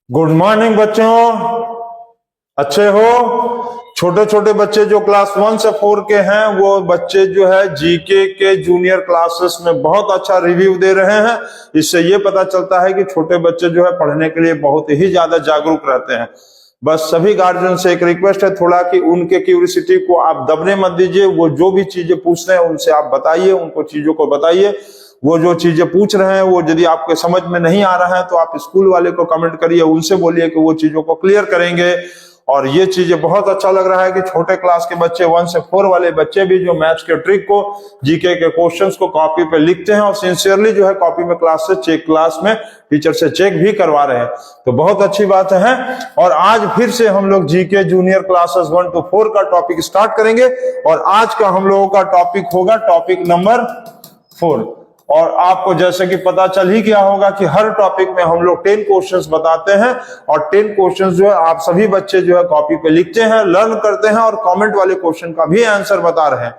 Good morning बच्चों, अच्छे हो। छोटे छोटे बच्चे जो क्लास 1 से 4 के हैं वो बच्चे जो है जीके के जूनियर क्लासेस में बहुत अच्छा रिव्यू दे रहे हैं। इससे ये पता चलता है कि छोटे बच्चे जो है पढ़ने के लिए बहुत ही ज्यादा जागरूक रहते हैं। बस सभी गार्जियन से एक रिक्वेस्ट है थोड़ा कि उनके क्यूरियोसिटी को आप दबने मत दीजिए। वो जो भी चीजें पूछते हैं उनसे आप बताइए, उनको चीजों को बताइए। वो जो चीजें पूछ रहे हैं वो यदि आपके समझ में नहीं आ रहा है तो आप स्कूल वाले को कमेंट करिए, उनसे बोलिए कि वो चीजों को क्लियर करेंगे। और ये चीजें बहुत अच्छा लग रहा है कि छोटे क्लास के बच्चे 1 से 4 वाले बच्चे भी जो मैथ्स के ट्रिक को, जीके के क्वेश्चंस को कॉपी पे लिखते हैं और सिंसियरली जो है कॉपी में क्लास में टीचर से चेक भी करवा रहे हैं, तो बहुत अच्छी बात है। और आज फिर से हम लोग जीके जूनियर क्लासेस 1 to 4 का टॉपिक स्टार्ट करेंगे और आज का हम लोगों का टॉपिक होगा टॉपिक नंबर 4। और आपको जैसे कि पता चल ही गया होगा कि हर टॉपिक में हम लोग 10 क्वेश्चंस बताते हैं और 10 क्वेश्चंस जो है आप सभी बच्चे जो है कॉपी पे लिखते हैं, लर्न करते हैं और कमेंट वाले क्वेश्चन का भी आंसर बता रहे हैं,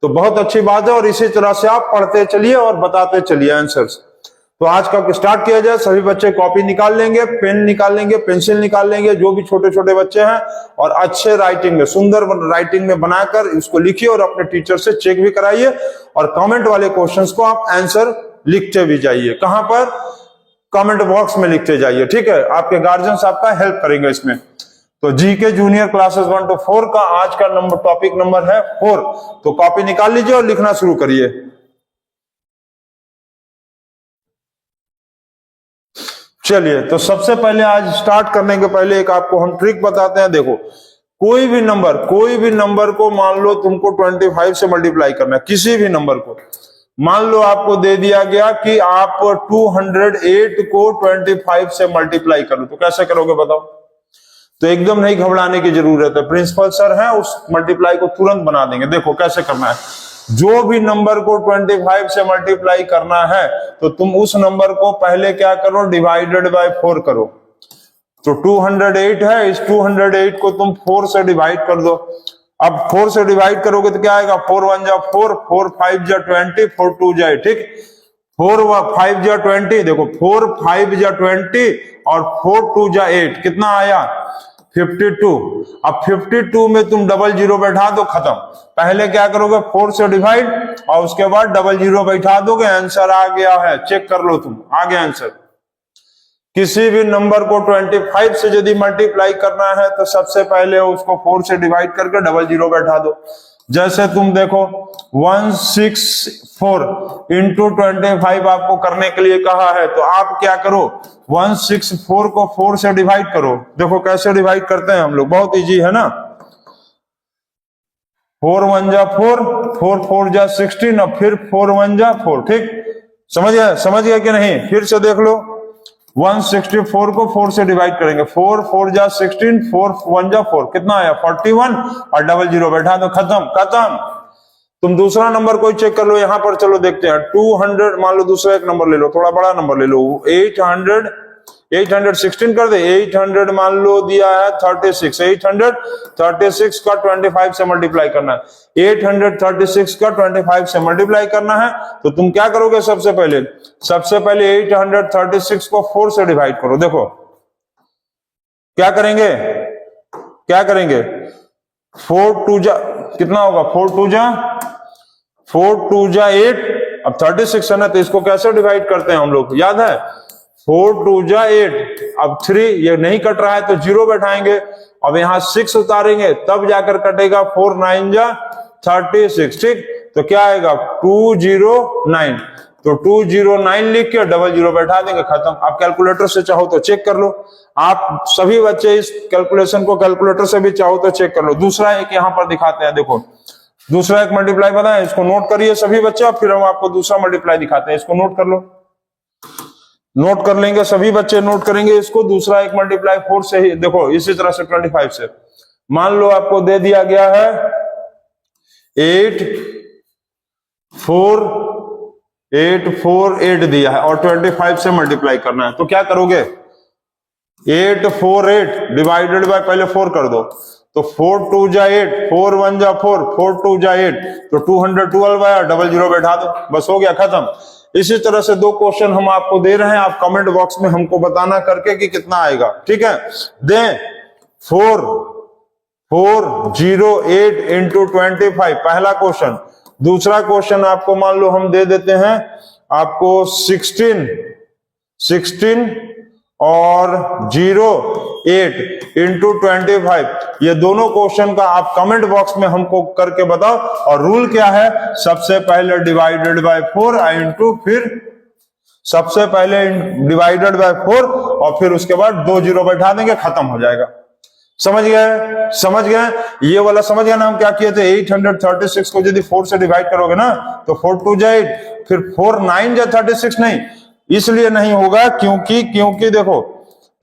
तो बहुत अच्छी बात है। और इसी तरह से आप पढ़ते चलिए और बताते चलिए आंसर्स। तो आज का स्टार्ट किया जाए। सभी बच्चे कॉपी निकाल लेंगे, पेन निकाल लेंगे, पेंसिल निकाल लेंगे, जो भी छोटे छोटे बच्चे हैं, और अच्छे राइटिंग में, सुंदर राइटिंग में बनाकर इसको लिखिए और अपने टीचर से चेक भी कराइए। और कमेंट वाले क्वेश्चंस को आप आंसर लिखते भी जाइए। कहां पर? कमेंट बॉक्स में लिखते जाइए, ठीक है। आपके गार्जियंस आपका हेल्प करेंगे इसमें। तो जीके जूनियर क्लासेस 1 to 4 का आज का टॉपिक नंबर है 4। तो कॉपी निकाल लीजिए और लिखना शुरू करिए। चलिए, तो सबसे पहले आज स्टार्ट करने के पहले एक आपको हम ट्रिक बताते हैं। देखो, कोई भी नंबर को मान लो तुमको 25 से मल्टीप्लाई करना है, किसी भी नंबर को। मान लो आपको दे दिया गया कि आप 208 को 25 से मल्टीप्लाई करो, तो कैसे करोगे बताओ? तो एकदम नहीं घबराने की जरूरत है, प्रिंसिपल सर है उस मल्टीप्लाई को तुरंत बना देंगे। देखो कैसे करना है। जो भी नंबर को 25 से मल्टीप्लाई करना है तो तुम उस नंबर को पहले क्या करो, डिवाइडेड बाय 4 करो। तो 208 है, इस 208 को तुम 4 से डिवाइड कर दो। अब 4 से डिवाइड करोगे तो क्या आएगा? 4 1 जा 4, 4 5 जा 20, 4 2 जा 8, ठीक। 4 5 जा 20, देखो 4 5 जा 20 और 4 2 जा 8, कितना आया? 52। अब 52 में तुम डबल जीरो बैठा दो, खत्म। पहले क्या करोगे? 4 से डिवाइड और उसके बाद डबल जीरो बैठा दोगे, आंसर आ गया है। चेक कर लो तुम, आ गया आंसर। किसी भी नंबर को 25 से यदि मल्टीप्लाई करना है तो सबसे पहले उसको 4 से डिवाइड करके डबल जीरो बैठा दो। जैसे तुम देखो 164 इंटू 25 आपको करने के लिए कहा है, तो आप क्या करो? 164 को 4 से डिवाइड करो। देखो कैसे डिवाइड करते हैं हम लोग, बहुत इजी है ना। 4 1 जा 4, 4 4 जा 16 और फिर 4 1 जा 4, ठीक। समझ गया कि नहीं? फिर से देख लो, 164 को 4 से डिवाइड करेंगे, 4 4 जा 16, 4 1 जा 4, कितना आया? 41 और डबल जीरो बैठा दो, खत्म। तुम दूसरा नंबर कोई चेक कर लो, यहां पर चलो देखते हैं। 200, मान लो दूसरा एक नंबर ले लो, थोड़ा बड़ा नंबर ले लो, 816 कर दे। 800 मान लो दिया है 36, 836 का 25 से मल्टीप्लाई करना है। 836 का 25 से मल्टीप्लाई करना है तो तुम क्या करोगे? सबसे पहले 836 को 4 से डिवाइड करो। देखो क्या करेंगे? 4 2 जा कितना होगा? 4 2 जा 8। अब 36 है ना, तो इसको कैसे डिवाइड करते हैं हम लोग, याद है? 4 2 जा 8। अब 3 ये नहीं कट रहा है तो 0 बैठाएंगे। अब यहाँ 6 उतारेंगे तब जाकर कटेगा। 4 9 जा 36, ठीक। तो क्या आएगा? 209। तो 209 लिख के डबल जीरो बैठा देंगे, खत्म। आप कैलकुलेटर से चाहो तो चेक कर लो। आप सभी बच्चे इस कैलकुलेशन को कैलकुलेटर से भी चाहो तो चेक कर लो। दूसरा एक यहाँ पर दिखाते हैं, देखो दूसरा एक मल्टीप्लाई बताएं, इसको नोट करिए सभी बच्चे, और फिर हम आपको दूसरा मल्टीप्लाई दिखाते हैं। इसको नोट कर लो, नोट कर लेंगे सभी बच्चे, नोट करेंगे इसको। दूसरा एक मल्टीप्लाई 4 से ही, देखो इसी तरह से 25 से। मान लो आपको दे दिया गया है 8 4 8 4 8 दिया है और 25 से मल्टीप्लाई करना है, तो क्या करोगे? 8 4 8 डिवाइडेड बाय पहले 4 कर दो। तो 4 2 जा 8, 4 1 जा 4, 4 2 जा 8, तो 212 आया, डबल जीरो बैठा दो, बस हो गया, खत्म। इसी तरह से 2 क्वेश्चन हम आपको दे रहे हैं, आप कमेंट बॉक्स में हमको बताना करके कि कितना आएगा, ठीक है। दें 408 इंटू 25 पहला क्वेश्चन। दूसरा क्वेश्चन आपको मान लो हम दे देते हैं आपको 16 और 08 इंटू 25। ये दोनों क्वेश्चन का आप कमेंट बॉक्स में हमको करके बताओ। और रूल क्या है, सबसे पहले डिवाइडेड बाय 4 इंटू, फिर सबसे पहले डिवाइडेड बाय 4 और फिर उसके बाद 2 जीरो बैठा देंगे, खत्म हो जाएगा। समझ गए? समझ गए? ये वाला समझ गए ना हम क्या किए थे। 836 को यदि 4 से डिवाइड करोगे ना तो 4 2 जा 8, फिर 4 9 जा 36 नहीं, इसलिए नहीं होगा क्योंकि देखो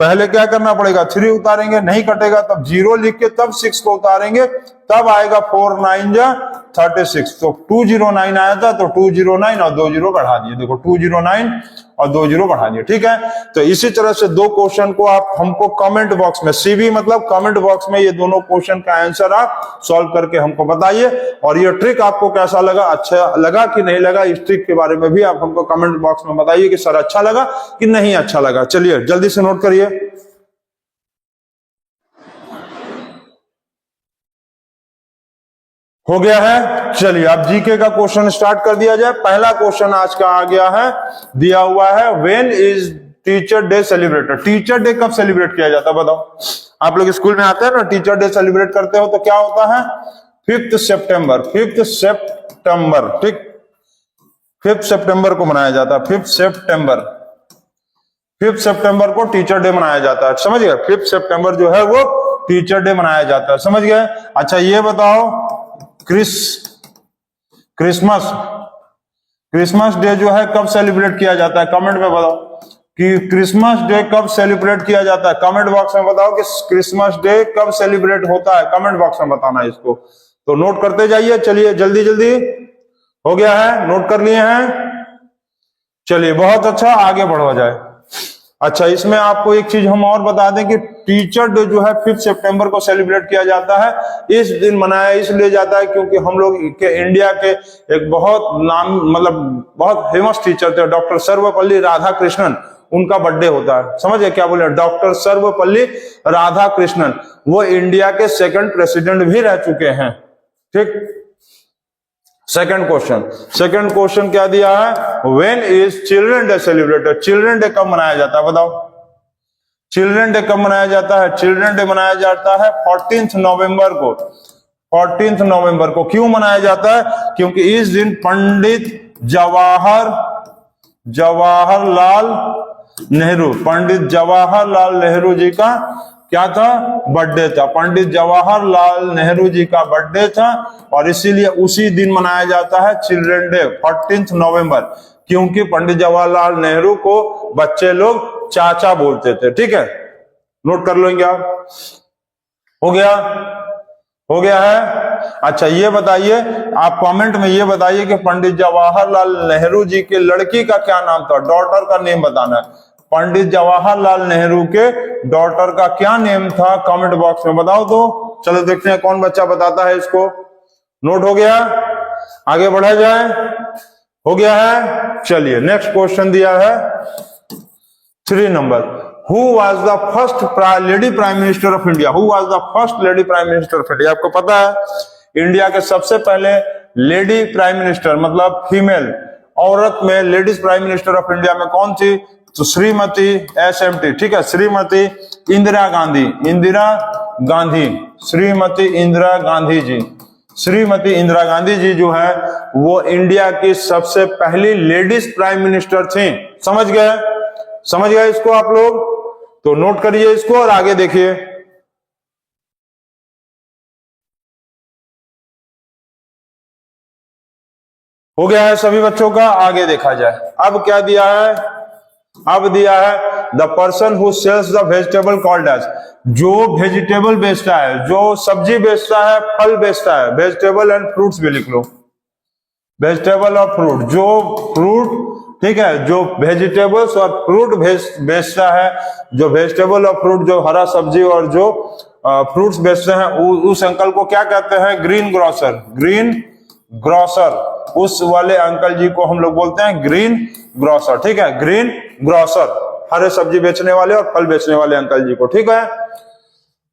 पहले क्या करना पड़ेगा, 3 उतारेंगे, नहीं कटेगा, तब 0 लिख के तब 6 को उतारेंगे, तब आएगा 4 9 जा 36। तो 209 आया था, तो 209 और 2 जीरो बढ़ा दिए, देखो 209 और 2 जीरो बढ़ा दिए, ठीक है। तो इसी तरह से 2 क्वेश्चन को आप हमको कमेंट बॉक्स में, सीबी मतलब कमेंट बॉक्स में, ये दोनों क्वेश्चन का आंसर आप सॉल्व करके हमको बताइए। और ये ट्रिक आपको कैसा लगा, अच्छा लगा कि नहीं लगा, इस ट्रिक के बारे में भी आप हमको कमेंट बॉक्स में बताइए कि सर अच्छा लगा कि नहीं अच्छा लगा। चलिए जल्दी से नोट करिए। हो गया है। चलिए अब जीके का क्वेश्चन स्टार्ट कर दिया जाए। पहला क्वेश्चन आज का आ गया है, दिया हुआ है, when is teacher day celebrated. Teacher day कब सेलिब्रेट किया जाता है बताओ। आप लोग स्कूल में आते हैं ना, टीचर डे सेलिब्रेट करते हो तो क्या होता है, 5 सितंबर, 5 सितंबर, ठीक, 5 सितंबर को मनाया जाता है। 5 सितंबर को टीचर डे मनाया जाता है, समझ गए। 5 सितंबर जो है वो टीचर डे मनाया जाता है, समझ गए। अच्छा ये बताओ, क्रिसमस डे जो है कब सेलिब्रेट किया जाता है, कमेंट में बताओ कि क्रिसमस डे कब सेलिब्रेट किया जाता है। कमेंट बॉक्स में बताओ कि क्रिसमस डे कब सेलिब्रेट होता है, कमेंट बॉक्स में बताना है इसको। तो नोट करते जाइए, चलिए जल्दी जल्दी। हो गया है, नोट कर लिए हैं, चलिए बहुत अच्छा, आगे बढ़ा जाए। अच्छा इसमें आपको एक चीज हम और बता दें कि टीचर डे जो है 5 सितंबर को सेलिब्रेट किया जाता है। इस दिन मनाया इसलिए जाता है क्योंकि हम लोग के इंडिया के एक बहुत नाम मतलब बहुत फेमस टीचर थे, डॉक्टर सर्वपल्ली राधाकृष्णन, उनका बर्थडे होता है। समझे क्या बोले, डॉक्टर सर्वपल्ली राधाकृष्णन, वो इंडिया के 2nd प्रेसिडेंट भी रह चुके हैं, ठीक। सेकंड क्वेश्चन क्या दिया है, when is children day celebrated. Children day कब मनाया जाता है बताओ। चिल्ड्रन डे कब मनाया जाता है, चिल्ड्रन डे मनाया जाता है 14 नवंबर को। 14 नवंबर को क्यों मनाया जाता है, क्योंकि इस दिन पंडित जवाहरलाल नेहरू जी का क्या था, बर्थडे था। पंडित जवाहरलाल नेहरू जी का बर्थडे था और इसीलिए उसी दिन मनाया जाता है चिल्ड्रन डे 14 नवंबर, क्योंकि पंडित जवाहरलाल नेहरू को बच्चे लोग चाचा बोलते थे, ठीक है। नोट कर लेंगे आप। हो गया है। अच्छा ये बताइए, आप कमेंट में ये बताइए कि पंडित जवाहरलाल नेहरू जी के लड़की का क्या नाम था, डॉटर का नेम बताना है। पंडित जवाहरलाल नेहरू के डॉटर का क्या नेम था, कमेंट बॉक्स में बताओ। तो चलो देखते हैं कौन बच्चा बताता है इसको। नोट हो गया, आगे बढ़ा जाए। हो गया है। चलिए नेक्स्ट क्वेश्चन दिया है 3 number, who was the first lady prime minister of India. Who was the first lady prime minister of India. आपको पता है इंडिया के सबसे पहले लेडी प्राइम मिनिस्टर मतलब फीमेल औरत में ladies prime minister of India में कौन थी, तो श्रीमती SMT, ठीक है, श्रीमती इंदिरा गांधी। श्रीमती इंदिरा गांधी जी जो है वो इंडिया की सबसे पहली लेडीज प्राइम मिनिस्टर थी। समझ गए इसको आप लोग। तो नोट करिए इसको और आगे देखिए। हो गया है सभी बच्चों का, आगे देखा जाए। अब क्या दिया है, अब दिया है the person who sells the vegetable called as. जो वेजिटेबल बेचता है, जो सब्जी बेचता है, फल बेचता है, वेजिटेबल एंड फ्रूट्स भी लिख लो, वेजिटेबल और फ्रूट, जो फ्रूट, ठीक है, जो वेजिटेबल्स और फ्रूट बेचता है, जो वेजिटेबल और फ्रूट, जो हरा सब्जी और जो फ्रूट्स बेचते हैं, उस अंकल को क्या कहते हैं, ग्रीन ग्रोसर। ग्रीन ग्रोसर, उस वाले अंकल जी को हम लोग बोलते हैं ग्रीन ग्रोसर। ठीक है, ग्रीन ग्रोसर, हरे सब्जी बेचने वाले और फल बेचने वाले अंकल जी को। ठीक है,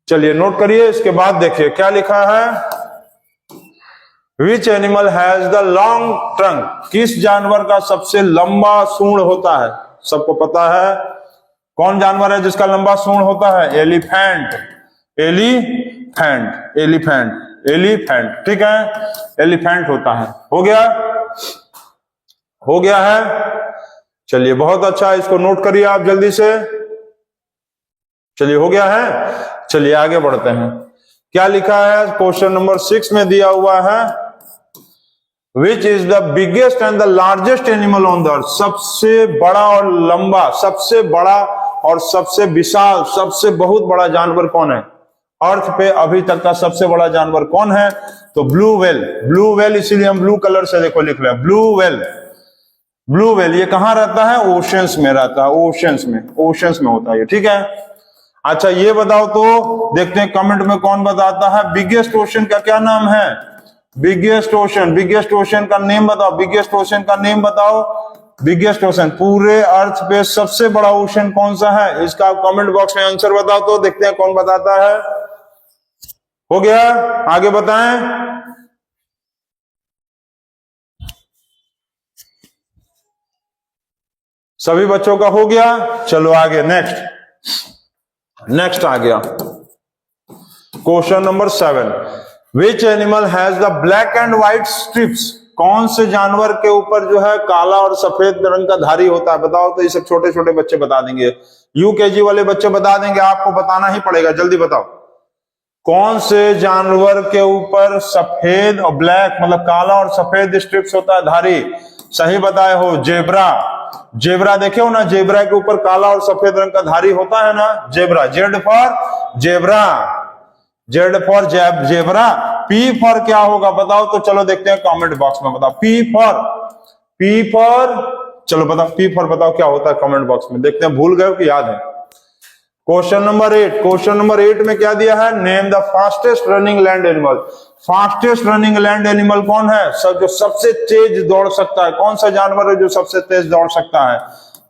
चलिए नोट करिए। इसके बाद देखिए क्या लिखा है, which animal has the long trunk, किस जानवर का सबसे लंबा सूंड होता है? सबको पता है कौन जानवर है जिसका लंबा सूंड होता है? Elephant, elephant, elephant, elephant. ठीक है, एलिफेंट होता है। हो गया, हो गया है। चलिए बहुत अच्छा, इसको नोट करिए आप जल्दी से। चलिए हो गया है, चलिए आगे बढ़ते हैं। क्या लिखा है क्वेश्चन नंबर 6 में दिया हुआ है, which is the biggest and the largest animal on the earth, सबसे बड़ा और लंबा, सबसे बड़ा और सबसे विशाल, सबसे बहुत बड़ा जानवर कौन है अर्थ पे? अभी तक का सबसे बड़ा जानवर कौन है? तो ब्लू व्हेल, ब्लू व्हेल, इसीलिए हम ब्लू कलर से देखो लिख रहे हैं ब्लू व्हेल। ब्लू व्हेल ये कहां रहता है? ओशंस में रहता है, ओशंस में, ओशंस में होता है। ठीक है, अच्छा ये बताओ तो, देखते हैं कमेंट में कौन बताता है बिगेस्ट ओशन का क्या नाम है? बिगेस्ट ओशन, बिगेस्ट ओशन का नेम बताओ, बिगेस्ट ओशन का नेम बताओ। बिगेस्ट ओशन, पूरे अर्थ पे सबसे बड़ा ओशन कौन सा है? इसका कमेंट बॉक्स में आंसर बताओ तो, देखते हैं कौन बताता है। हो गया, आगे बताएं। सभी बच्चों का हो गया, चलो आगे नेक्स्ट, नेक्स्ट आ गया question number 7, which animal has the black and white strips, कौन से जानवर के ऊपर जो है काला और सफेद रंग का धारी होता है? बताओ तो, ये सब छोटे छोटे बच्चे बता देंगे, यूकेजी वाले बच्चे बता देंगे, आपको बताना ही पड़ेगा, जल्दी बताओ। कौन से जानवर के ऊपर सफेद और ब्लैक मतलब काला और सफेद स्ट्रिप्स होता है, धारी? सही बताए हो, जेब्रा। जेब्रा देखे हो ना, जेब्रा के ऊपर काला और सफेद रंग का धारी होता है ना, zebra. Z for zebra, Z for zebra. P for क्या होगा बताओ तो, चलो देखते हैं कमेंट बॉक्स में बताओ। पी फॉर, पी फॉर, चलो बताओ पी फॉर बताओ क्या होता है कमेंट बॉक्स में, देखते हैं भूल गए हो कि याद है। क्वेश्चन नंबर 8, क्वेश्चन नंबर 8 में क्या दिया है, name the fastest running land animal. Fastest running land animal कौन है? जो सबसे तेज दौड़ सकता है, कौन सा जानवर है जो सबसे तेज दौड़ सकता है?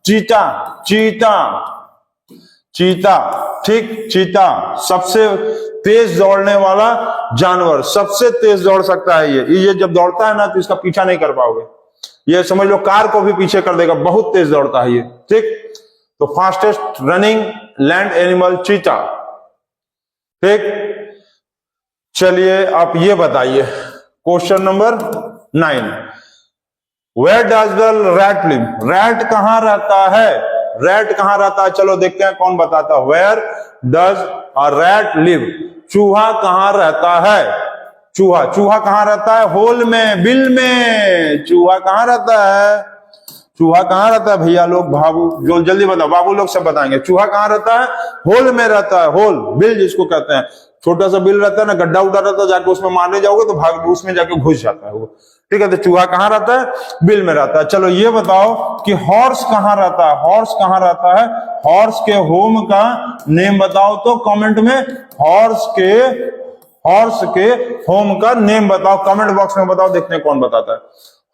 चीता, चीता, चीता। ठीक, चीता सबसे तेज दौड़ने वाला जानवर, सबसे तेज दौड़ सकता है ये जब दौड़ता है ना तो इसका पीछा नहीं कर पाओगे, ये समझ लो कार को भी पीछे कर देगा, बहुत तेज दौड़ता है ये। ठीक, तो फास्टेस्ट रनिंग लैंड एनिमल चीता। ठीक, चलिए आप ये बताइए question number 9, where does the rat live, rat कहां रहता है? रैट कहां रहता है, चलो देखते हैं कौन बताता है। Where does a rat live, चूहा कहां रहता है? चूहा, चूहा कहां रहता है? होल में, बिल में। चूहा कहां रहता है? चूहा कहां रहता है भैया लोग? बाबू जो जल्दी बताओ, बाबू लोग सब बताएंगे। चूहा कहां रहता है? होल में रहता है, होल, बिल जिसको कहते हैं। छोटा सा बिल रहता है ना, गड्ढा उड्ढा रहता है, जाके उसमें मारने जाओगे तो भाग उसमें जाके घुस जाता है वो। ठीक है, तो चूहा कहां रहता है? बिल में रहता है। चलो ये बताओ कि हॉर्स कहां रहता है? हॉर्स कहां रहता है? हॉर्स के होम का नेम बताओ तो कमेंट में, हॉर्स के होम का नेम बताओ, कमेंट बॉक्स में बताओ, देखते हैं कौन बताता है।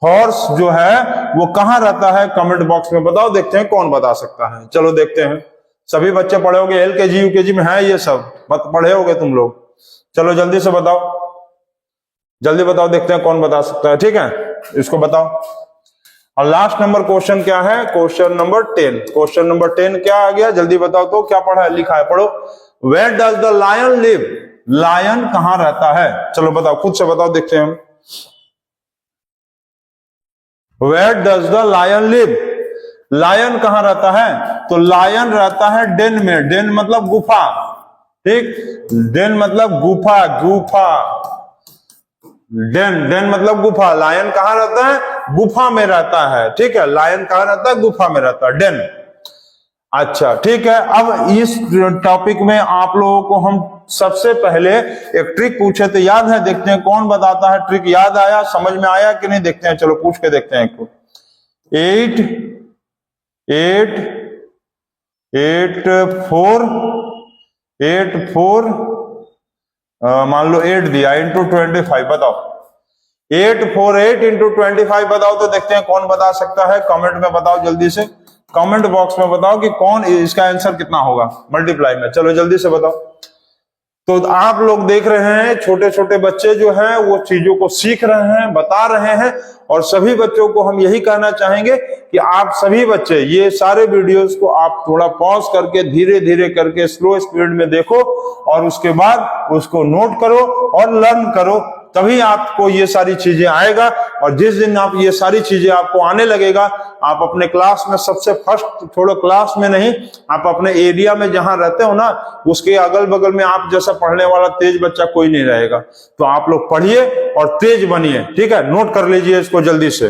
हॉर्स जो है वो कहां रहता है, कमेंट बॉक्स में बताओ, देखते हैं कौन बता सकता है। चलो देखते हैं, सभी बच्चे पढ़े होंगे, एलकेजी यूकेजी में है ये सब, पढ़े होंगे तुम लोग। चलो जल्दी से बताओ, जल्दी बताओ, देखते हैं कौन बता सकता है। ठीक है, इसको बताओ। और लास्ट नंबर क्वेश्चन क्या है? क्वेश्चन नंबर 10, क्वेश्चन नंबर 10 क्या आ गया, जल्दी बताओ तो, क्या पढ़ा है, लिखा है, पढ़ो। Where does the lion live, lion कहां रहता है? चलो बताओ, खुद से बताओ, देखते हैं हम। Where does the lion live, lion कहां रहता है? तो लायन रहता है डेन में, डेन मतलब गुफा। ठीक, डेन मतलब गुफा, गुफा, डेन, डेन मतलब गुफा। लायन कहां रहता है? गुफा में रहता है। ठीक है, लायन कहां रहता है? गुफा में रहता है, डेन। अच्छा ठीक है, अब इस टॉपिक में आप लोगों को हम सबसे पहले एक ट्रिक पूछे थे, याद है? देखते हैं कौन बताता है। ट्रिक याद आया, समझ में आया कि नहीं, देखते हैं, चलो पूछ के देखते हैं। 8 8 8 4 8 4 मान लो 8 दिया, इंटू 25, बताओ 848 इंटू 25 बताओ तो देखते हैं कौन बता सकता है। कमेंट में बताओ जल्दी से, कमेंट बॉक्स में बताओ कि कौन इसका आंसर कितना होगा मल्टीप्लाई में। चलो जल्दी से बताओ। तो आप लोग देख रहे हैं छोटे छोटे बच्चे जो हैं वो चीजों को सीख रहे हैं, बता रहे हैं, और सभी बच्चों को हम यही कहना चाहेंगे कि आप सभी बच्चे ये सारे वीडियोस को आप थोड़ा पॉज करके धीरे धीरे करके स्लो स्पीड में देखो और उसके बाद उसको नोट करो और लर्न करो, तभी आपको ये सारी चीजें आएगा। और जिस दिन आप ये सारी चीजें आपको आने लगेगा, आप अपने क्लास में सबसे फर्स्ट, छोड़ो क्लास में नहीं, आप अपने एरिया में जहां रहते हो ना, उसके अगल बगल में आप जैसा पढ़ने वाला तेज बच्चा कोई नहीं रहेगा। तो आप लोग पढ़िए और तेज बनिए, ठीक है। नोट कर लीजिए इसको जल्दी से।